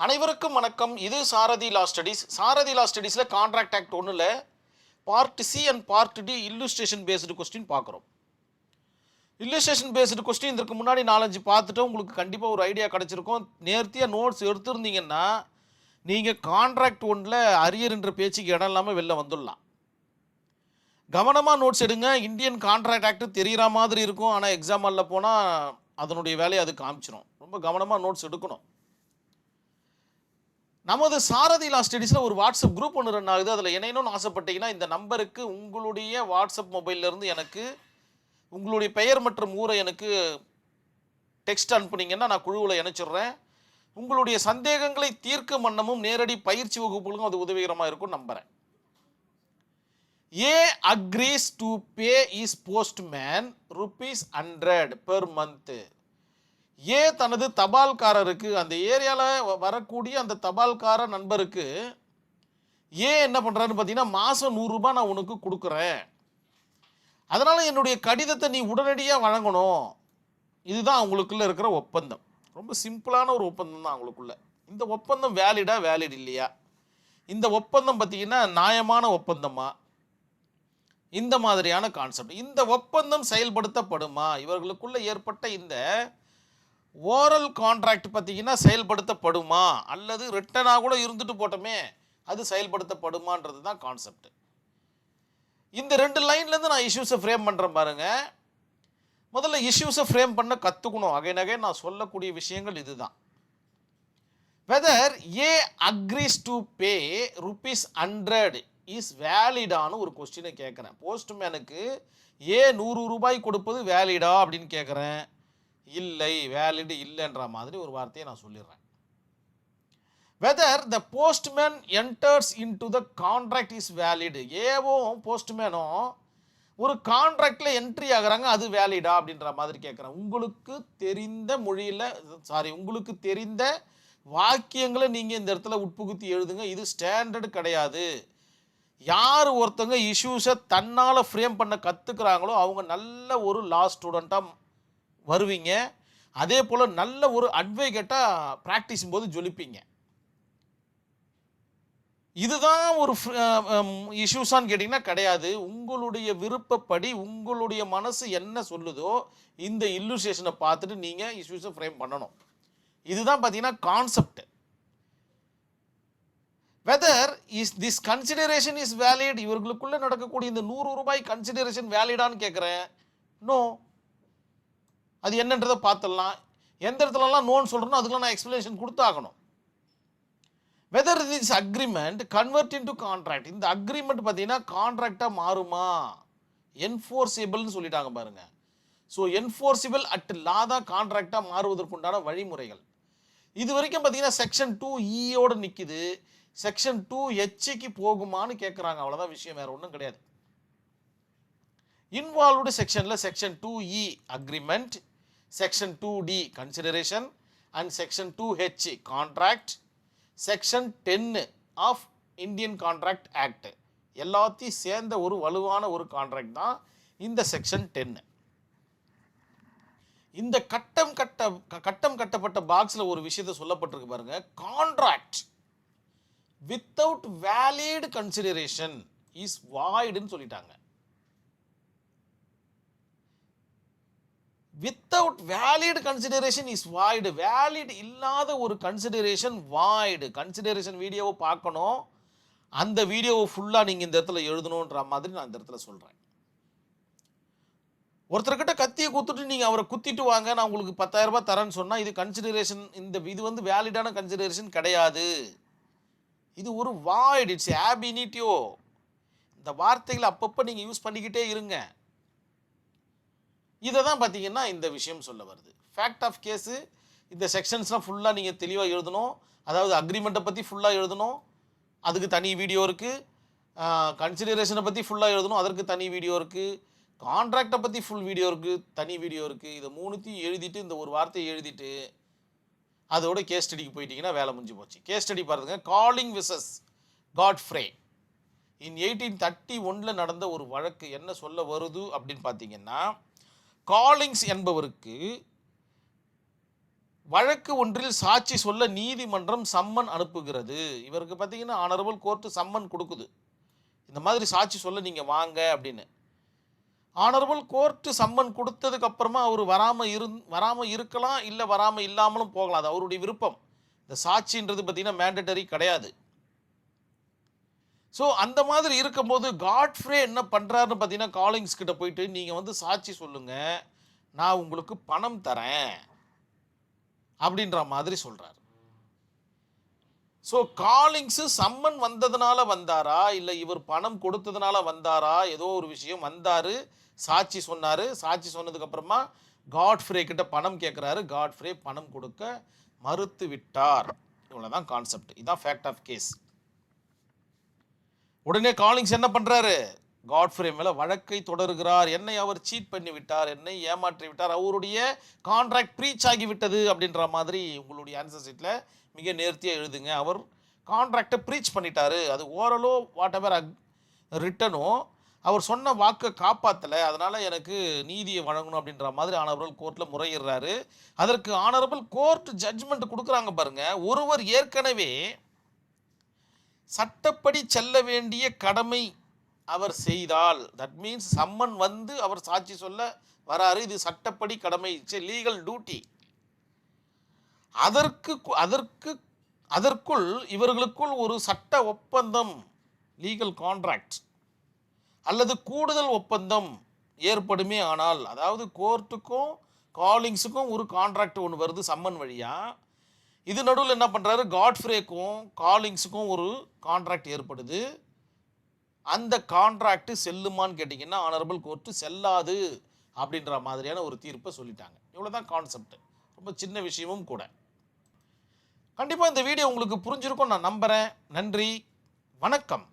அனைவருக்கும் வணக்கம். இது Sarathi law studies. Sarathi law ஸ்டடீஸில் கான்ட்ராக்ட் ஆக்ட் 1ல் part C and part D illustration based question பார்க்குறோம். இல்லுஸ்ட்ரேஷன் பேஸ்டு கொஸ்டின் இதுக்கு முன்னாடி 4-5 பார்த்துட்டு உங்களுக்கு கண்டிப்பாக ஒரு ஐடியா கிடச்சிருக்கும். நேர்த்தியாக நோட்ஸ் எடுத்துருந்தீங்கன்னா நீங்கள் கான்ட்ராக்ட் 1ல் அரியர்ன்ற பேச்சுக்கு இடம் இல்லாமல் வெளில வந்துடலாம். கவனமாக நோட்ஸ் எடுங்க. இந்தியன் கான்ட்ராக்ட் ஆக்ட் தெரிகிற மாதிரி இருக்கும், ஆனால் எக்ஸாம் ஹாலில் போனால் அதனுடைய வேலையை அது காமிச்சிடும். ரொம்ப கவனமாக நோட்ஸ் எடுக்கணும். நமது சாரதி லா ஸ்டடீஸில் ஒரு வாட்ஸ்அப் குரூப் ஒன்று ரன் ஆகுது. அதில் இணையணும்னு ஆசைப்பட்டீங்கன்னா இந்த நம்பருக்கு உங்களுடைய வாட்ஸ்அப் மொபைல்லேருந்து எனக்கு உங்களுடைய பெயர் மற்றும் ஊரை எனக்கு டெக்ஸ்ட் அனுப்புனீங்கன்னா நான் குழுவில் இணைச்சிடுறேன். உங்களுடைய சந்தேகங்களை தீர்க்கும் வண்ணமும் நேரடி பயிற்சி வகுப்புகளுக்கும் அது உதவிகரமாக இருக்கும் நம்புகிறேன். A agrees to pay his postman ₹100 per month. A தனது தபால்காரருக்கு, அந்த ஏரியாவில் வரக்கூடிய அந்த தபால்கார நண்பருக்கு ஏ என்ன பண்ணுறான்னு பார்த்தீங்கன்னா, மாதம் ₹100 நான் உனக்கு கொடுக்குறேன், அதனால் என்னுடைய கடிதத்தை நீ உடனடியாக வழங்கணும். இதுதான் அவங்களுக்குள்ள இருக்கிற ஒப்பந்தம். ரொம்ப சிம்பிளான ஒரு ஒப்பந்தம் தான் அவங்களுக்குள்ள. இந்த ஒப்பந்தம் வேலிடா வேலிட் இல்லையா, இந்த ஒப்பந்தம் பார்த்தீங்கன்னா நியாயமான ஒப்பந்தமா, இந்த மாதிரியான கான்செப்ட். இந்த ஒப்பந்தம் செயல்படுத்தப்படுமா, இவர்களுக்குள்ள ஏற்பட்ட இந்த ஓரல் கான்ட்ராக்ட் பார்த்தீங்கன்னா செயல்படுத்தப்படுமா, அல்லது ரிட்டனாக கூட இருந்துட்டு போட்டோமே அது செயல்படுத்தப்படுமான்றது தான் கான்செப்ட். இந்த 2 லைன்லேருந்து நான் இஷ்யூஸை ஃப்ரேம் பண்ணுறேன் பாருங்க. முதல்ல இஷ்யூஸை ஃப்ரேம் பண்ண கற்றுக்கணும். அகைன் நான் சொல்லக்கூடிய விஷயங்கள் இதுதான். Whether A agrees to pay ₹100 is வேலிடான ஒரு கொஸ்டினை கேட்குறேன். போஸ்ட்மேனுக்கு ஏ ₹100 கொடுப்பது வேலிடா அப்படின்னு கேட்குறேன். இல்லை, வேலிடு இல்லைன்ற மாதிரி ஒரு வார்த்தையை நான் சொல்லிடுறேன். Whether the postman enters into the contract is valid. ஏவும் போஸ்ட்மேனும் ஒரு கான்ட்ராக்டில் என்ட்ரி ஆகுறாங்க, அது வேலிடா அப்படின்ற மாதிரி கேட்குறேன். உங்களுக்கு தெரிந்த மொழியில் உங்களுக்கு தெரிந்த வாக்கியங்களை நீங்கள் இந்த இடத்துல உட்புகுத்தி எழுதுங்க. இது ஸ்டாண்டர்டு கிடையாது. யார் ஒருத்தங்க இஷ்யூஸை தன்னால் ஃப்ரேம் பண்ண கற்றுக்குறாங்களோ அவங்க நல்ல ஒரு லா ஸ்டூடெண்ட்டாக வருவீங்க. அதே போல் நல்ல ஒரு அட்வொகேட்டாக ப்ராக்டிஸ் போது ஜொலிப்பீங்க. இதுதான் ஒரு இஷ்யூஸான்னு கேட்டிங்கன்னா கிடையாது. உங்களுடைய விருப்பப்படி உங்களுடைய மனசு என்ன சொல்லுதோ இந்த இல்லுஸ்ட்ரேஷனை பார்த்துட்டு நீங்கள் இஷ்யூஸை ஃப்ரேம் பண்ணணும். இதுதான் பார்த்தீங்கன்னா concept. Whether is this consideration is valid. இவர்களுக்குள்ளே நடக்கக்கூடிய இந்த ₹100 கன்சிடரேஷன் வேலிடான்னு கேட்குறேன். நோ. அது என்னன்றதை பார்த்துடலாம். எந்த இடத்துலலாம் நோன்னு சொல்கிறேனோ அதுக்கெல்லாம் நான் எக்ஸ்பிளனேஷன் கொடுத்தாகணும். Whether this agreement convert into contract. இந்த அக்ரிமெண்ட் பார்த்தீங்கன்னா கான்ட்ராக்டாக மாறுமா, என்ஃபோர்ஸபிள்னு சொல்லிட்டாங்க பாருங்க. ஸோ என்ஃபோர்ஸபிள் அட் லா தான் கான்ட்ராக்டாக மாறுவதற்குண்டான வழிமுறைகள். இது வரைக்கும் பார்த்தீங்கன்னா செக்ஷன் 2E நிற்கிது. செக்ஷன் 2Hக்கு போகுமான்னு கேட்குறாங்க. அவ்வளோதான் விஷயம், வேறு ஒன்றும் கிடையாது. இன்வால்வ்டு செக்ஷனில் section 2E agreement, section 2D consideration and section 2H contract, section 10 of Indian contract act எல்லாத்தையும் சேர்ந்த ஒரு வலுவான ஒரு கான்ட்ராக்ட் தான் இந்த செக்ஷன் 10. இந்த கட்டம் கட்டப்பட்ட பாக்ஸில் ஒரு விஷயத்தை சொல்லப்பட்டிருக்கு பாருங்க. Contract without valid consideration is வாய்டுன்னு சொல்லிட்டாங்க. Without valid consideration is void. Valid இல்லாத ஒரு கன்சிடரேஷன் வாய்டு. கன்சிடரேஷன் வீடியோவை பார்க்கணும், அந்த வீடியோவை ஃபுல்லாக நீங்கள் இந்த இடத்துல எழுதணுன்ற மாதிரி நான் இந்த இடத்துல சொல்கிறேன். ஒருத்தர்கிட்ட கத்தியை குத்துட்டு நீங்கள் அவரை குத்திட்டு வாங்க, நான் உங்களுக்கு ₹10,000 தரேன்னு சொன்னால் இது கன்சிடரேஷன், இது வந்து வேலிடான கன்சிடரேஷன் கிடையாது. இது ஒரு வாய்டு. இட்ஸ் ஆபினிட்டியோ. இந்த வார்த்தைகளை அப்பப்போ நீங்கள் யூஸ் பண்ணிக்கிட்டே இருங்க. இதை தான் பார்த்தீங்கன்னா இந்த விஷயம் சொல்ல வருது. ஃபேக்ட் ஆஃப் கேஸு இந்த செக்ஷன்ஸ்லாம் ஃபுல்லாக நீங்கள் தெளிவாக எழுதணும். அதாவது அக்ரிமெண்ட்டை பற்றி ஃபுல்லாக எழுதணும், அதுக்கு தனி வீடியோ இருக்குது. கன்சிடரேஷனை பற்றி ஃபுல்லாக எழுதணும், அதற்கு தனி வீடியோ இருக்குது. கான்ட்ராக்டை பற்றி ஃபுல் வீடியோ இருக்குது, தனி வீடியோ இருக்குது. இதை 3த்தையும் எழுதிட்டு இந்த ஒரு வார்த்தையை எழுதிட்டு அதோட கேஸ் ஸ்டடிக்கு போயிட்டீங்கன்னா வேலை முடிஞ்சு போச்சு. கேஸ் ஸ்டடி பாருங்க. காலிங் விசஸ் காட்ஃப்ரே இன் 1831 நடந்த ஒரு வழக்கு என்ன சொல்ல வருது அப்படின்னு பார்த்தீங்கன்னா, காலிங்ஸ் என்பவருக்கு வழக்கு ஒன்றில் சாட்சி சொல்ல நீதிமன்றம் சம்மன் அனுப்புகிறது. இவருக்கு பார்த்தீங்கன்னா ஆனரபிள் கோர்ட்டு சம்மன் கொடுக்குது. இந்த மாதிரி சாட்சி சொல்ல நீங்கள் வாங்க அப்படின்னு. ஆனரபிள் கோர்ட்டு சம்மன் கொடுத்ததுக்கு அப்புறமா அவர் வராமல் இருக்கலாம், இல்லை வராமல் இல்லாமலும் போகலாம். அது அவருடைய விருப்பம். இந்த சாட்சின்றது பார்த்தீங்கன்னா மேண்டட்டரி கிடையாது. ஸோ அந்த மாதிரி இருக்கும்போது காட்ஃப்ரே என்ன பண்ணுறாருன்னு பார்த்தீங்கன்னா காலிங்ஸ் கிட்ட போயிட்டு நீங்கள் வந்து சாட்சி சொல்லுங்கள், நான் உங்களுக்கு பணம் தரேன் அப்படின்ற மாதிரி சொல்கிறார். ஸோ காலிங்ஸு சம்மன் வந்ததுனால வந்தாரா, இல்லை இவர் பணம் கொடுத்ததுனால வந்தாரா, ஏதோ ஒரு விஷயம் வந்தார், சாட்சி சொன்னார். சாட்சி சொன்னதுக்கப்புறமா காட்ஃப்ரே கிட்ட பணம் கேட்குறாரு. காட்ஃப்ரே பணம் கொடுக்க மறுத்து விட்டார். இவ்வளோதான் கான்செப்ட். இதுதான் ஃபேக்ட் ஆஃப் கேஸ். உடனே காலிங்ஸ் என்ன பண்ணுறாரு, காட்ஃப்ரே மேலே வழக்கை தொடர்கிறார். என்னை அவர் சீட் பண்ணி விட்டார், என்னை ஏமாற்றி விட்டார், அவருடைய கான்ட்ராக்ட் ப்ரீச் ஆகிவிட்டது அப்படின்ற மாதிரி உங்களுடைய ஆன்சர் ஷீட்டில் மிக நேர்த்தியாக எழுதுங்க. அவர் கான்ட்ராக்டை ப்ரீச் பண்ணிட்டாரு, அது ஓரலோ வாட் எவர் ரிட்டனோ அவர் சொன்ன வாக்கை காப்பாற்றலை, அதனால் எனக்கு நீதியை வழங்கணும் அப்படின்ற மாதிரி ஆனரபிள் கோர்ட்டில் முறையிடுறாரு. அதற்கு ஆனரபிள் கோர்ட் ஜட்ஜ்மெண்ட் கொடுக்குறாங்க பாருங்கள். ஒருவர் ஏற்கனவே சட்டப்படி செல்ல வேண்டிய கடமை அவர் செய்தால், தட் மீன்ஸ் சம்மன் வந்து அவர் சாட்சி சொல்ல வராரு, இது சட்டப்படி கடமை, லீகல் டியூட்டி. அதற்குள் இவர்களுக்குள் ஒரு சட்ட ஒப்பந்தம், லீகல் கான்ட்ராக்ட் அல்லது கூடுதல் ஒப்பந்தம் ஏற்படுமே ஆனால், அதாவது கோர்ட்டுக்கும் காலிங்ஸுக்கும் ஒரு கான்ட்ராக்ட் ஒன்று வருது சம்மன் வழியாக. இது நடுவில் என்ன பண்ணுறாரு, காட்ஃப்ரேக்கும் காலிங்ஸுக்கும் ஒரு கான்ட்ராக்ட் ஏற்படுது. அந்த கான்ட்ராக்ட் செல்லுமான்னு கேட்டிங்கன்னா ஆனரபிள் கோர்ட்டு செல்லாது அப்படின்ற மாதிரியான ஒரு தீர்ப்பை சொல்லிட்டாங்க. இவ்வளோதான் கான்செப்ட். ரொம்ப சின்ன விஷயமும் கூட. கண்டிப்பாக இந்த வீடியோ உங்களுக்கு புரிஞ்சிருக்கும் நான் நம்புகிறேன். நன்றி, வணக்கம்.